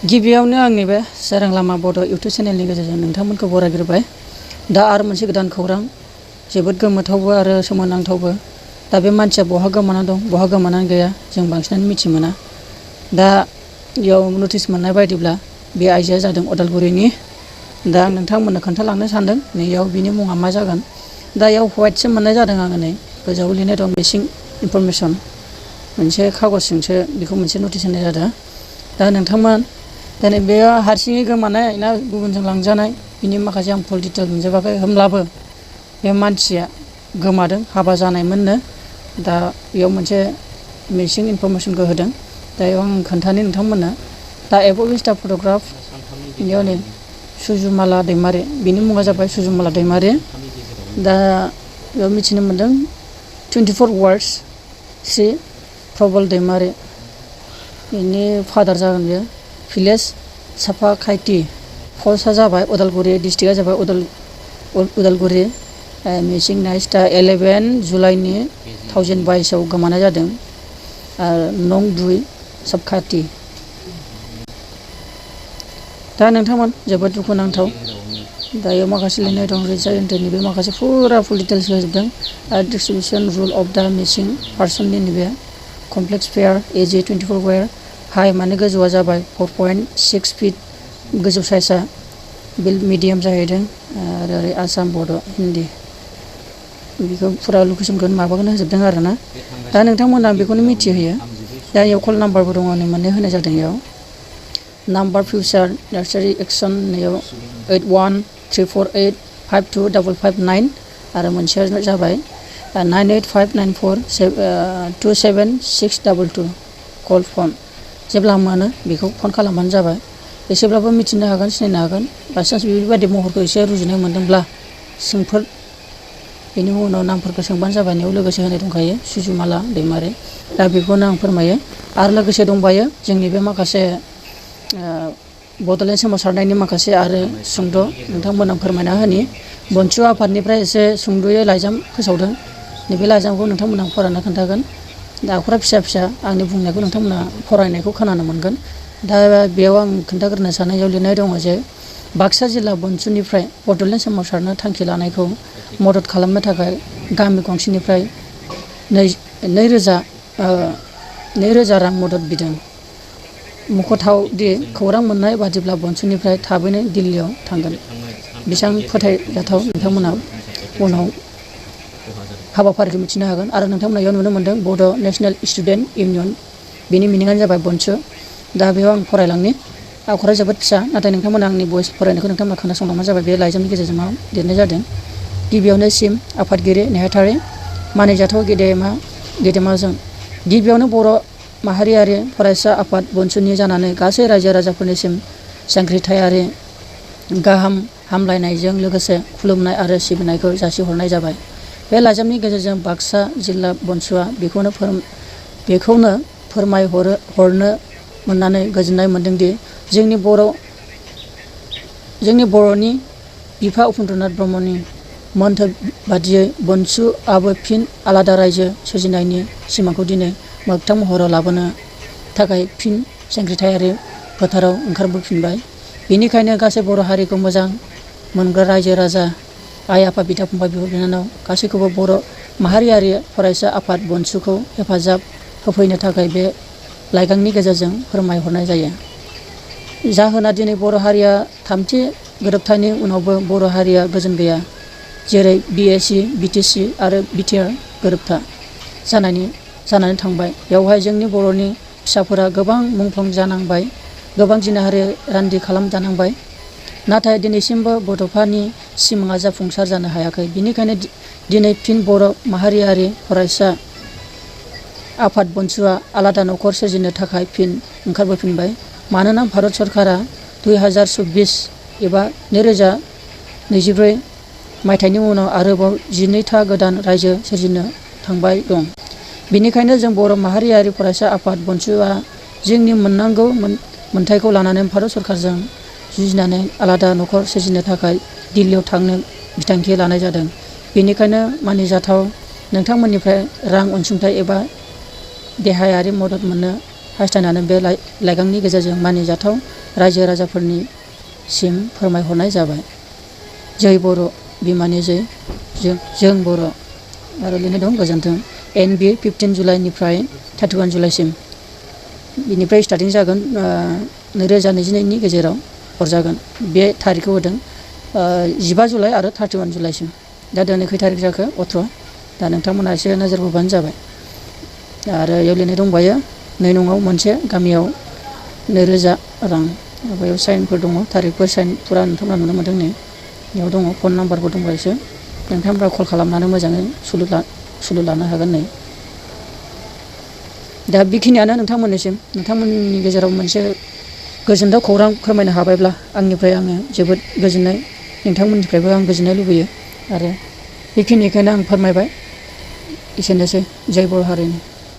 गिबियावनो आंनि बे स्वrang लामा बड' इउटुब चेनेलनि गेजेरजों नोंथांमोनखौ बरायग्रोबाय। दा आरो मोनसे गोदान खौरां जोबोद गोमोथावबो आरो सोमोनांथावबो। दा बे मानसिया बहा गोमाना दं बहा गोमानानै गैया जों बांसिनानो मिथि मोना। दा बेयाव नटिस मोननाय बायदिब्ला बे आइजोआ जादों उदालगुरिनि। दा आं नोंथांमोननो खोन्थालांनो सानदों नैयाव बिनि मुङा मा जागोन। दा याव हवाइटसो मोननाय जादों आङो नै गोजौआव लिरनाय दं मिसिं इनफरमेसन मोनसे कागजजोंसो बेखौ मोनसे नटिस होनाय जादों। दा नोंथांमोन दिनै बेयो हारसिङै गोमानाय ना गुबुनजों लांजानाय बिनि माखासे आं फुल डिटेल मोनजोबाखै। होमब्लाबो बे मानसिया गोमादों हाबा जानायमोननो। दा बेयाव मोनसे मिसिं इनफरमेसनखौ होदों। दा बेयाव आं खोन्थानो नोंथांमोननो दा एबभ इज दा फट'ग्राफ बेयाव नै सुजुमाला दैमारि बिनि मुङा जाबाय सुजुमाला दैमारि। दा बेयाव मिथिनो मोन्दों 24 वार्स श्री प्रबल दैमारि बिनि फादार जागोन बेयो। भिलेज साफाखायथि पस्टआ जाबाय उदालगुरि डिस्ट्रिक्टआ जाबाय उदालगुरि। मिसिं नाइस दा 11 जुलाइनि 2022 गोमानाय जादों नं 2 साफखाथि। दा नोंथांमोन जोबोद दुखुनांथाव। दायो माखासे लिरनाय दं रिजाइन्टनि बे माखासे फुल डिटेल्स होजोबदों आरो डिस्ट्रिबिउसन रुल अफ दा मिसिं पार्सननि नैबे कमप्लेक्स फेयार एज 24 वेर हाइ माने गोजौआ जाबाय 4.6 फिट गोजौ साइजआ बिल्ड मिडियाम जाहैदों। आरो ओरै आसाम बड' हिन्दी बेखौ फुरा लकेसनखौ माबाखौनो होजोबदों आरो ना। दा नोंथांमोना बेखौनो मिथिहोयो। दा बेयाव कल नाम्बारबो दङ नै मोननै होनाय जादों। बेयाव नाम्बार फिउचार नार्सारि एक्सन नैयाव 8134852559 आरो मोनसेया जाबाय 9859427622 कल फन जेब्ला मोनो बेखौ फन खालामबानो जाबाय। एसेब्लाबो मिथिनो हागोन सिनायनो हागोन। बायसान्स बेबायदि महरखौ एसे रुजुनाय मोन्दोंब्ला सोंफोर बेनि उनाव नामफोरखौ सोंबानो जाबाय। बेयाव लोगोसे होनाय दंखायो सुजुमाला दैमारि। दा बेखौनो आं फोरमायो। आरो लोगोसे दंबायो जोंनि बे माखासे बड'लेण्ड सोमावसारनायनि माखासे आरो सुंद' नोंथांमोना फोरमायना होनि बनसु आफादनिफ्राय एसे सुंद'यै लाइजाम फोसावदों। नैबे लाइजामखौ नोंथांमोना फरायना खोन्थागोन। दा आखरा फिसा फिसा आंनि बुंनायखौ नोंथांमोना फरायनायखौ खोनानो मोनगोन। दा बेयाव आं खोन्थाग्रोनो साननायाव लिरनाय दङ जे बाक्सा जिल्ला बनसुनिफ्राय बड'लेण्ड सोमावसारनो थांखि लानायखौ मदद खालामनो थाखाय गामि गंसेनिफ्राय 2,000 रां मदद बिदों। मख'थाव दि खौरां मोननाय बादिब्ला बनसुनिफ्राय थाबैनो दिल्लीयाव थांगोन। बेसेबां फोथायजाथाव नोंथांमोना उनाव हाबाफारिखौ मिथिनो हागोन। आरो नोंथांमोना बेयाव नुनो मोन्दों बड' नेसनेल स्टुडेन्ट इउनियन बेनि मिनिङानो जाबाय बनसु। दा बेयाव आं फरायलांनि आखरा जोबोद फिसा नाथाय नोंथांमोना आंनि भइस फरायनायखौ नोंथांमोना खोनासंलांबानो जाबाय। बे लाइजामनि गेजेरजों मा लिरनाय जादों। गिबियावनो सिम आफादगिरि नेहाथारि मानिजाथाव गेदेमाजों गिबियावनो बर' माहारियारि फरायसा आफाद बनसुनि जानानै गासै रायजो राजाफोरनिसिम जांख्रिथायारि गाहाम हामलायनायजों लोगोसे खुलुमनाय आरो सिबिनायखौ जासिहरनाय जाबाय। बे लाइजामनि गेजेरजों बाक्सा जिल्ला बनसुआ बेखौनो फोरमायहरनो मोननानै गोजोननाय मोनदोंदि जोंनि बर'नि बिफा उपेन्द्रनाथ ब्रह्मनि मोन्थोर बादियै बनसुआबो फिन आलादा रायजो सोरजिनायनि सिमांखौ दिनै मोगथां महराव लाबोनो थाखाय फिन जांख्रिथायारि फोथाराव ओंखारबोफिनबाय। बेनिखायनो गासै बर' हारिखौ मोजां मोनग्रा रायजो राजा आइ आफा बिदा फंबाय बिब' बिनानाव गासैखौबो बर' माहारियारि फरायसा आफाद बनसुखौ हेफाजाब होफैनो थाखाय बे लाइगांनि गेजेरजों फोरमायहरनाय जायो। जाहोना दिनै बर' हारिया थामथि गोरोबथानि उनावबो बर' हारिया गोजोन गैया। जेरै BAC BTC आरो BTR गोरोबथा जानानै थांबाय। बेवहाय जोंनि बर'नि फिसाफोरा गोबां मुंख्लं जानांबाय गोबां जिनाहारि रान्दि खालामजानांबाय। नाथाय दिनैसिमबो बड'फानि सिमाङा जाफुंसार जानो हायाखै। बेनिखायनो दिनै फिन बर' माहारियारि फरायसा आफाद बनसुआ आलादा न'खर सोरजिनो थाखाय फिन ओंखारबोफिनबाय। मानोना भारत सरकारा 2024 एबा 2024 मायथाइनि उनाव आरोबाव 12था गोदान रायजो सोरजिनो थांबाय दं। बेनिखायनो जों बर' माहारियारि फरायसा आफाद बनसुआ जोंनि मोननांगौ मोनथायखौ लानानै भारत सरकारजों जुजिनानै आलादा न'खर सोरजिनो थाखाय दिल्लीयाव थांनो बिथांखि लानाय जादों। बेनिखायनो मानिजाथाव नोंथांमोननिफ्राय रां अनसुंथाइ एबा देहायारि मदद मोननो हास्थायनानै बे लाइगांनि गेजेरजों मानिजाथाव रायजो राजाफोरनिसिम फोरमायहरनाय जाबाय। जै बर' बिमानि जै जों बर' आरो लिरनाय दं गोजोन्थों। NB 15 जुलाइनिफ्राय 31 जुलाइसिम बिनिफ्राय स्टार्टिं जागोन 2022नि गेजेराव हरजागोन। बे थारिखखौ होदों 15 जुलाइ आरो 31 जुलाइसिम। दा दिनै खै थारिख जाखो 18। दा नोंथांमोना एसे नोजोर बोबानो जाबाय। आरो बेयाव लिरनाय दंबायो 2 नङाव मोनसे गामियाव 2000 रां। बेयाव साइनफोर दङ, थारिखफोर साइन फुरा नोंथांमोना नुनो मोन्दों नै बेयाव दङ। फन नाम्बारबो दंबायोसो, नोंथांमोना कल खालामनानै मोजाङै सुलु लानो हागोन नै। दा बेखिनियानो नोंथांमोननिसिम। नोंथांमोननि गेजेराव मोनसे गोजोनथाव खौरां फोरमायनो हाबायब्ला आंनिफ्राय आङो जोबोद गोजोननाय, नोंथांमोननिफ्रायबो आं गोजोननाय लुबैयो। आरो बेखिनिखौनो आं फोरमायबाय। एसेनोसै। जय बर' हारिनि।